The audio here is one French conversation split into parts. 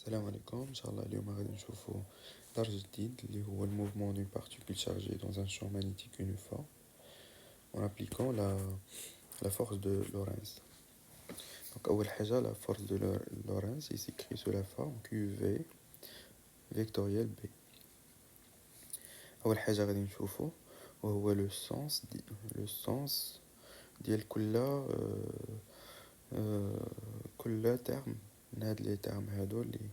السلام عليكم. إن شاء الله اليوم غادي نشوفوا درس جديد اللي هو le mouvement d'une particule chargée dans un champ magnétique uniforme en appliquant la force de Lorentz. Donc أول حاجة la force de Lorentz est écrit sous la forme QV vectoriel B. أول حاجة غادي نشوفوا وهو le sens ديال كل terme من هاد les termes هادو اللي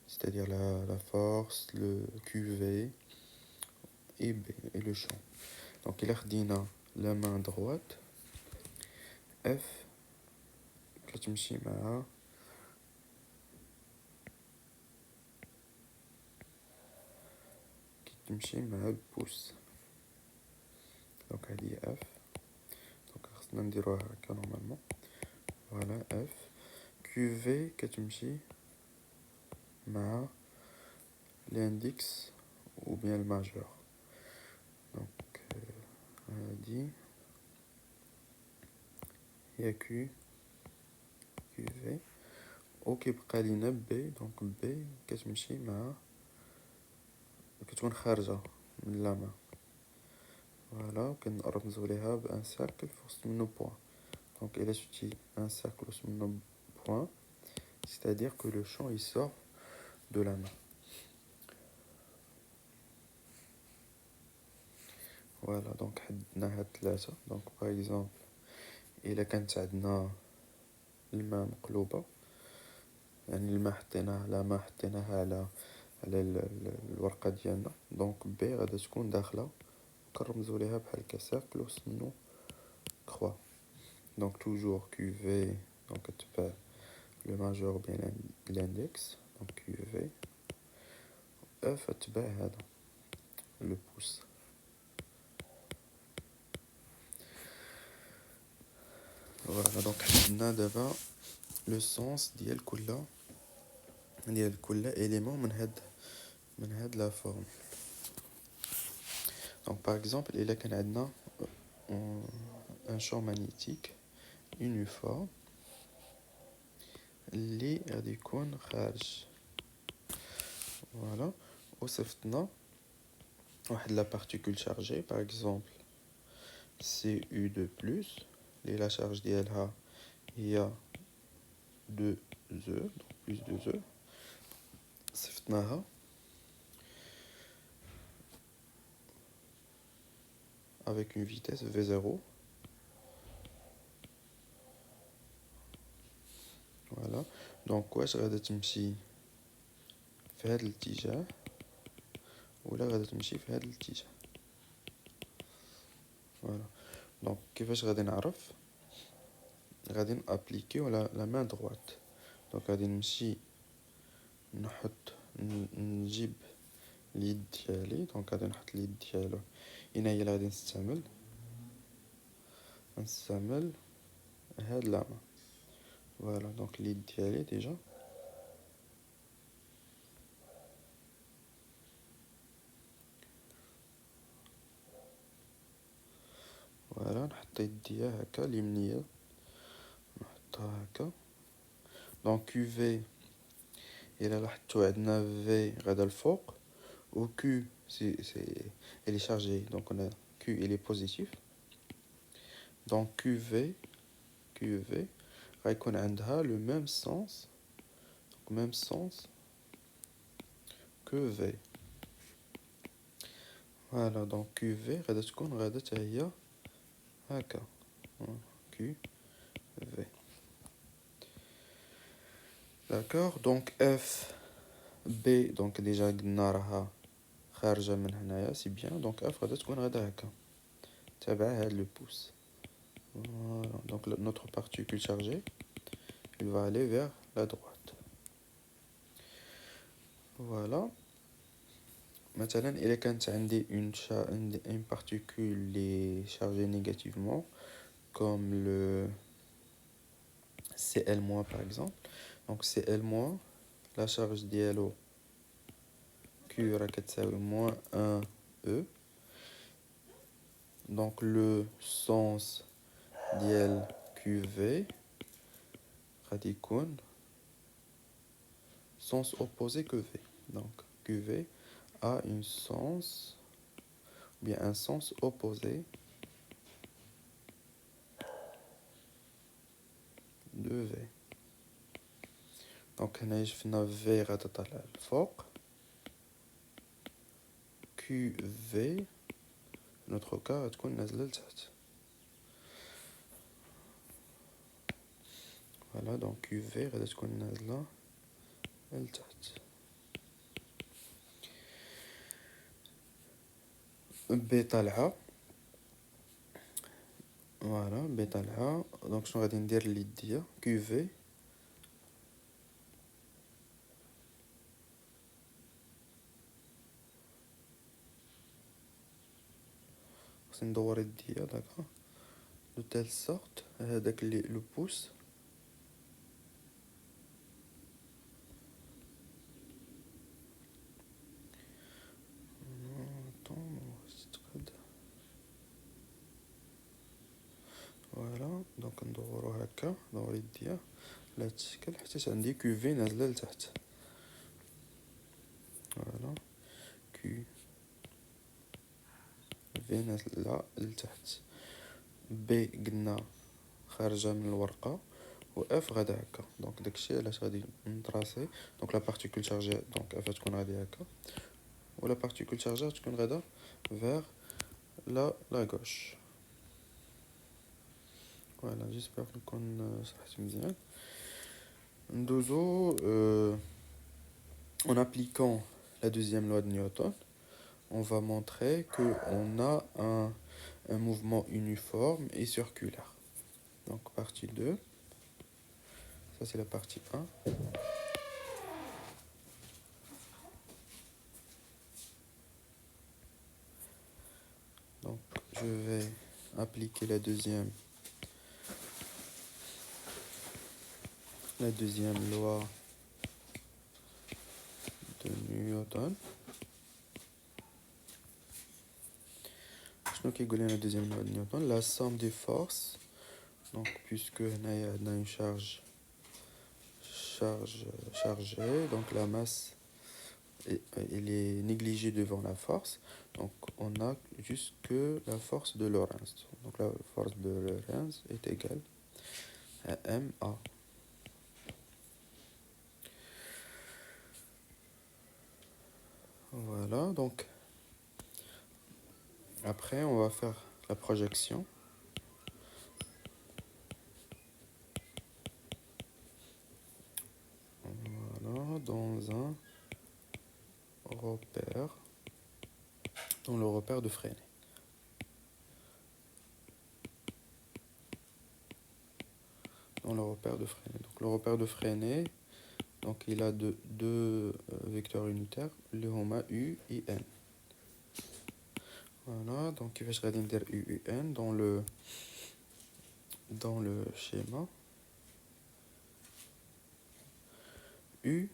c'est-à-dire la force, le QV et B et le champ. Donc il a la main droite F كتمشي مع البوس. دونك هادي هي F. دونك خصنا نديروها هكا نورمالمون. فوالا F. QV كتمشي مع l'index ou bien le majeur. Donc هادي هي QV وكيبقى لينا B. دونك B كتمشي مع كتكون خارجة من لا مان. فوالا كنرمزو ليها بان سيركل في وسط منو بوان. Donc il a sorti un cercle au nom point, c'est-à-dire que le champ il sort de la main. Voilà, donc حددنا هاد ثلاثة. Donc par exemple إلا كانت عندنا الماء مقلوبة، يعني الماء حطيناه على ما حطيناها على الورقة ديالنا، دونك بي غادا تكون داخلة كنرمزو ليها بحال هكا سيركل وسط منو كخوا. Donc toujours QV donc تبع le majeur bien l'index donc QV F تبع هذا le pouce. Voilà donc حددنا دابا le sens ديال كل élément من هاد la forme. Donc par exemple إلا كان عندنا un champ magnétique uniforme اللي غادي يكون خارج. Voilà وصفتنا واحد la particule chargée par exemple Cu2+, et la charge ديالها هي 2E donc plus 2E. صفتناها avec une vitesse V0. Voilà donc واش غادا تمشي في هذا الاتجاه ولا غادا تمشي في هذا الاتجاه. فوالا دونك كيفاش غادي نعرف؟ غادي نابليكيو لا مان دروات. دونك غادي نمشي نجيب اليد ديالي. دونك غادي نحط اليد ديالو هنا هي اللي غادي نستعمل هاد لا مان. فوالا دونك اليد ديالي ديجا فوالا نحط يديا هكا اليمنية نحطها هكا. دونك كيو في إلا لاحظتو عندنا في غادا الفوق و كيو سي elle est chargée donc on a Q il est positif. donc QV غيكون عندها le même sens que V. voilà donc QV غادا تكون غادا حتى هي هكا QV. d'accord donc F B donc déjà قلنا راها خارجة من هنايا سي بيان. دونك F غادا تكون غادا هكا تبع هاد لو بوس. voilà donc notre particule chargée il va aller vers la droite. voilà مثلا إذا كانت عندي une particule est chargée négativement comme le Cl- par exemple. donc Cl- la charge ديالو Q راه كتساوي moins 1E. donc le sens ديال QV غادي يكون sens opposé que V. Donc QV a une sens, bien un sens opposé de V. Donc هنا شفنا V غادا طالع الفوق، QV notre cas غتكون نازلة لتحت. Voilà, donc QV غادا تكون نازلة لتحت. B طالعة. فوالا B طالعة، دونك شنو غادي ندير ليديا QV خصني ندور يديا داكا دو تيل سورت هذاك اللي لو بوس فوالا دونك ندورو هكا، ندور يديا على هاد الشكل حتى عندي كيوفي نازله لتحت. فوالا كيوفي نازله لتحت. بي قلنا خارجه من الورقه، و اف غادا هكا. دونك داكشي علاش غادي نطراسي. دونك لا بارتيكول شارجي دونك اف تكون غادي هكا، و لا بارتيكول شارجي تكون غادا vers la gauche. Voilà, j'espère نكون شرحت مزيان. ندوزو en appliquant la deuxième loi de Newton, on va montrer qu'on a un mouvement uniforme et circulaire. Donc partie 2, ça c'est la partie 1. Donc je vais appliquer la deuxième loi de Newton. شنو كيقول لنا la deuxième loi de Newton? La somme des forces, donc puisque هنايا عندنا une charge chargée, donc la masse il est négligé devant la force, donc on a juste que la force de Lorentz. Donc la force de Lorentz est égale à ma. Voilà, donc après on va faire la projection. Voilà, dans le repère de Freinet. Dans le repère de Freinet. Donc le repère de Freinet, donc il a deux vecteurs unitaires, le homa U et N. Voilà, donc il va se dire U et N dans le schéma. U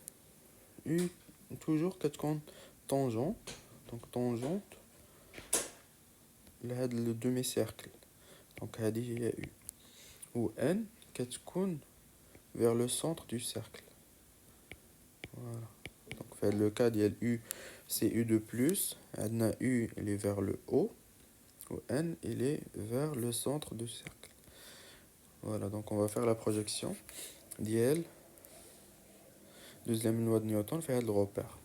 toujours كتكون tangente, donc tangente لهاد le demi-cercle. Donc هذه هي U. Ou N كتكون vers le centre du cercle. Voilà. Donc في le cas ديال U c'est U de plus, عندنا U il est vers le haut, ou N il est vers le centre du cercle. Voilà, donc on va faire la projection ديال deuxième loi de Newton fait le repère.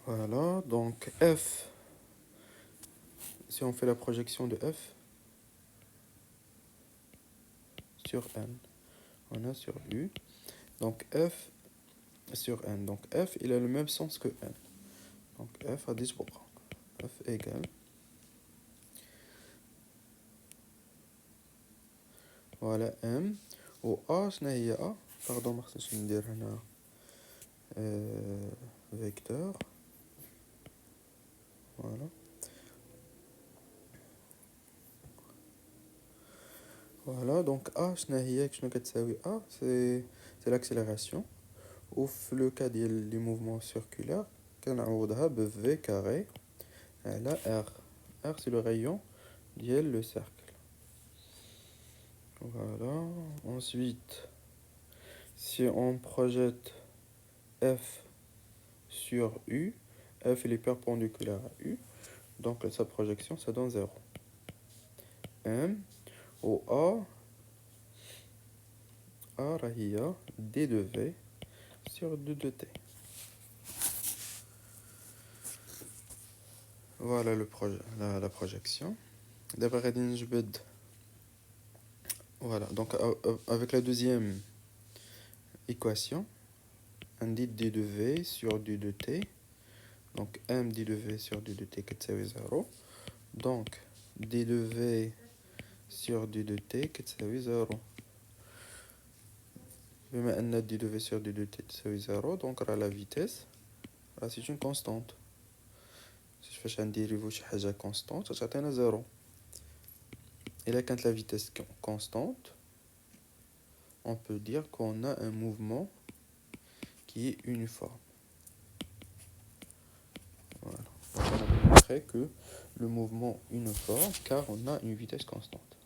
Voilà, donc F, si on fait la projection de F sur N, on a sur U, donc F sur N, donc F il a le même sens que N, donc F a 10 pour F égale, voilà M, ou A, A, pardon, je vais dire vecteur, voilà. Voilà, donc A, c'est l'accélération. Ou le cas des mouvements circulaires, qu'on a V carré, là R. R, c'est le rayon, le cercle. Voilà. Ensuite, si on projette F sur U, F il est perpendiculaire à U, donc sa projection ça donne 0. M au A راهي D de V sur D de T. Voilà la projection. D'abord, voilà, donc avec la deuxième équation, on dit D de V sur D de T. Donc M D de V sur D de T qui est 0. Donc D de V sur D de T qui est 0. بما أن D de V sur D de T تساوي 0, donc la vitesse c'est une constante. Si je fais un dérivé شي حاجة constante تعطينا 0. Et là quand la vitesse constante, on peut dire qu'on a un mouvement qui est uniforme. Voilà. Donc on a montré que le mouvement uniforme car on a une vitesse constante.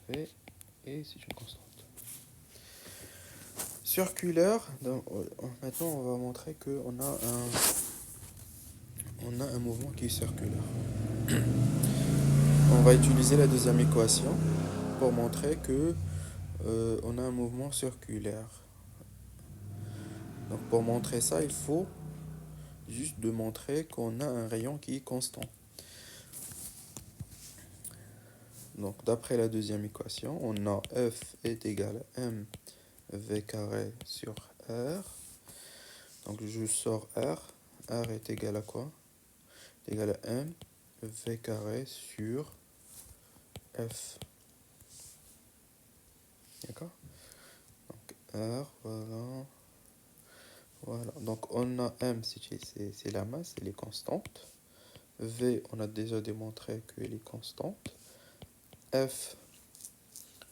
V et c'est une constante. Circulaire, donc, maintenant on va montrer qu'on a un mouvement qui est circulaire. On va utiliser la deuxième équation pour montrer que on a un mouvement circulaire. Donc pour montrer ça, il faut juste montrer qu'on a un rayon qui est constant. Donc d'après la deuxième équation, on a F est égal à mv carré sur R. Donc je sors R. R est égal à quoi? C'est égal à mv carré sur F. D'accord? Donc R, voilà. Voilà. Donc on a M, c'est la masse, elle est constante. V, on a déjà démontré qu'elle est constante. F,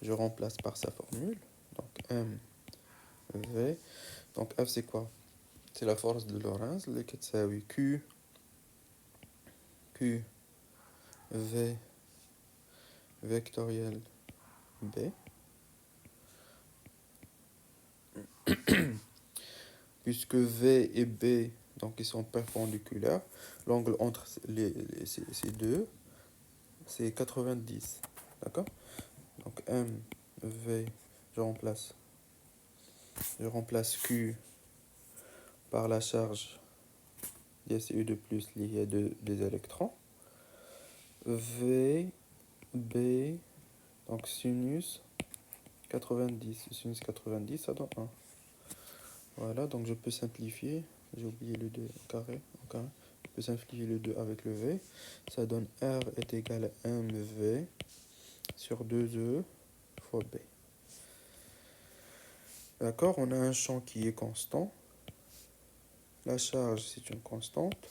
je remplace par sa formule. Donc M, V. Donc F, c'est quoi? C'est la force de Lorentz. Ça oui, Q, V, vectoriel B. Puisque V et B, donc ils sont perpendiculaires, l'angle entre ces deux, c'est 90. D'accord? Donc M, V, je remplace Q par la charge DSU de plus liée à des électrons. V, B, donc sinus 90. Sinus 90, ça donne 1. Voilà, donc je peux simplifier. J'ai oublié le 2 au carré. Je peux simplifier le 2 avec le V. Ça donne R est égal à mv sur 2E fois B. D'accord, on a un champ qui est constant. La charge, c'est une constante.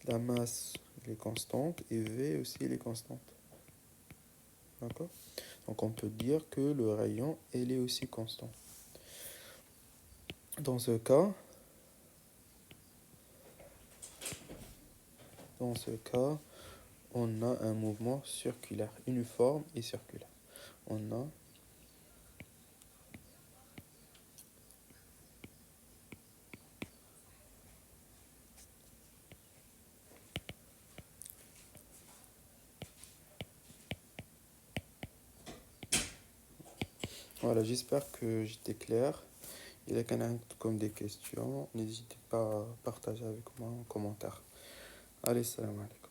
La masse, elle est constante. Et V aussi, elle est constante. D'accord? Donc on peut dire que le rayon, elle est aussi constant. Dans ce cas, on a un mouvement circulaire, uniforme et circulaire. Voilà, j'espère que j'étais clair. Il y a comme des questions, n'hésitez pas à partager avec moi en commentaire. Allez, salam alaikum.